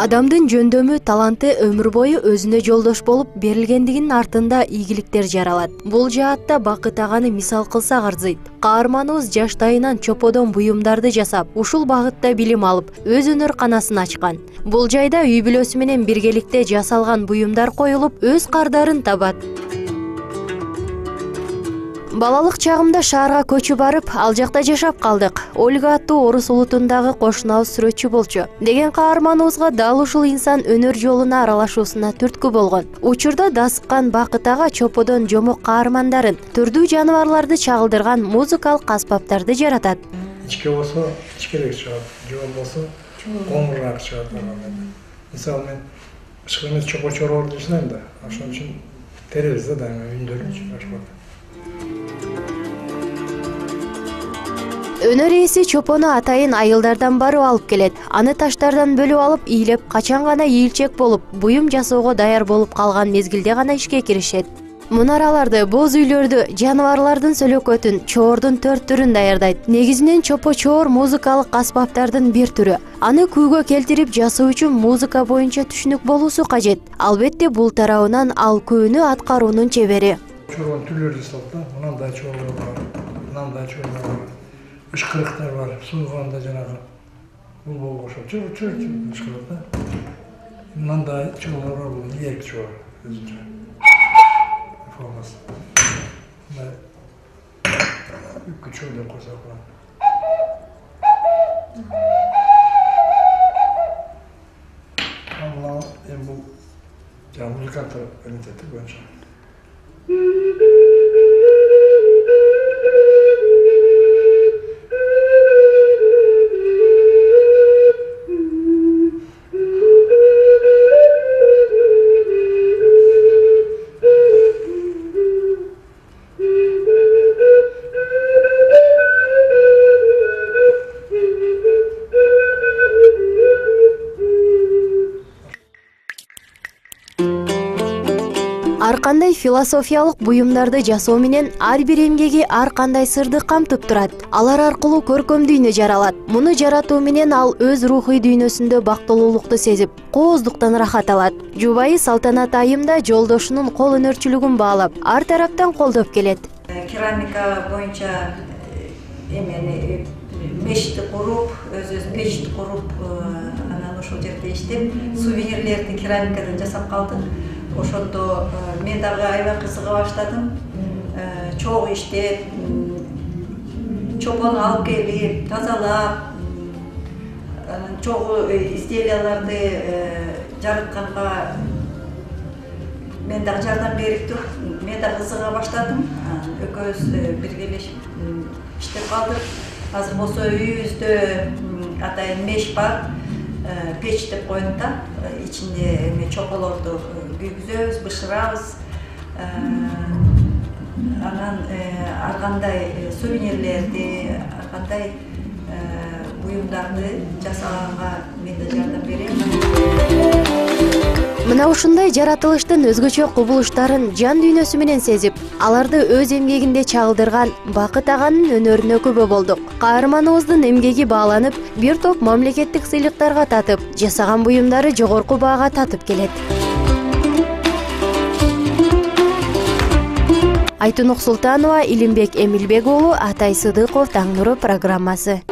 Адамдын жөндөмү, таланты өмүр бою өзүнө жолдош болуп берилгендигинин артында ийгиликтер жаралат. Бул жаатта Бакыт аганы мисал кылсак арзыйт. Каарманыбыз жаштайынан чоподон буюмдарды жасап, ушул багытта билим алып, өз өнөр канасын ачкан. Бул жайда үй бүлөсү менен биргеликте жасалган буюмдар коюлуп, өз кардарын табат. Балалык чагымда шаарга көчүп барып, ал жакта жашап калдык. Ольга аттуу орус улутундагы кошунабыз сүрөтчү болчу деген каарманыбызга дал ушул инсан өнөр жолуна аралашуусуна түрткү болгон. Учурда дасыккан Бакыт ага чоподон жомок каармандарын, түрдүү жаныбарларды чагылдырган музыкалык аспаптарды жаратат. Ичке болсо ичкерээк чыгат, жол болсо коңураак чыгат. Мисалы мен ышкы эмес чопо чоролорду жасайм да, ошон үчүн терезде дайыма үндөрүн чыгарып. Өнөр ээси чопону атайын айылдардан барып алып келет. Аны таштардан бөлүп алып, ийилеп, качан гана ийилчек болуп, буюм жасоого даяр болуп калган мезгилде гана ишке киришет. Мунараларды, боз үйлөрдү, жаныбарлардын сөлөкөтүн, чоордун 4 түрүн даярдайт. Негизинен чопо чоор музыкалык аспаптардын бир түрү. Аны күүгө келтирип жасоо үчүн музыка боюнча түшүнүк болуусу кажет. Албетте бул тарабынан ал көөнү аткаруунун чебери. Чоордун түрлөрү жасалат да, мынандай чоор бар, мынандай чоор бар. Ышкырыктар бар, сууганда жанагы бул болуп ошо чыр ышкырат да. Мындай чоолор бар, бул ийек чоор өзүнчө. Формасы. Мына үккү чоор деп койсок болот. Мына эми бул жаңы музыканттар элементти боюнча. Ар кандай философиялык буюмдарды жасоо менен ар бир эмгеги ар кандай сырды камтып турат. Алар аркылуу көркөм дүйнө жаралат. Муну жаратуу менен ал өз рухий дүйнөсүндө бактылуулукту сезип, кооздуктан рахат алат. Жубайы Салтанат айымда жолдошунун кол өнөрчүлүгүн баалап, ар тараптан колдоп келет. Керамика боюнча эмени мешитти куруп, өзүбүз печти куруп, анан ошол жерде иштеп, сувенирлерди керамикадан жасап калдык. Ошондо мен дагы аябай кызыга баштадым. Чогуу иштеп, чопону алып келип, тазалап, чогуу изделияларды жаратканга мен дагы жардам берип туруп, мен дагы кызыга баштадым. Экөөбүз биргелешип иштеп калдык. Азыр болсо үйүбүздө атайын меш бар. Печ деп коет да, ичинде чополорду күйгүзөбүз, бышырабыз. Анан ар кандай сувенирлерди, ар кандай буюмдарды жасаганга мен да жардам берем. Мына ушундай жаратылыштын өзгөчө кубулуштарын жан дүйнөсү менен сезип, аларды өз эмгегинде чагылдырган Бакыт аганын өнөрүнө күбө болдук. Каарманыбыздын эмгеги бааланып, бир топ мамлекеттик сыйлыктарга татып, жасаган буюмдары жогорку баага татып келет. Айтунук Султанова, Илимбек Эмилбек уулу, Атай Сыдыков, Таң нуру программасы.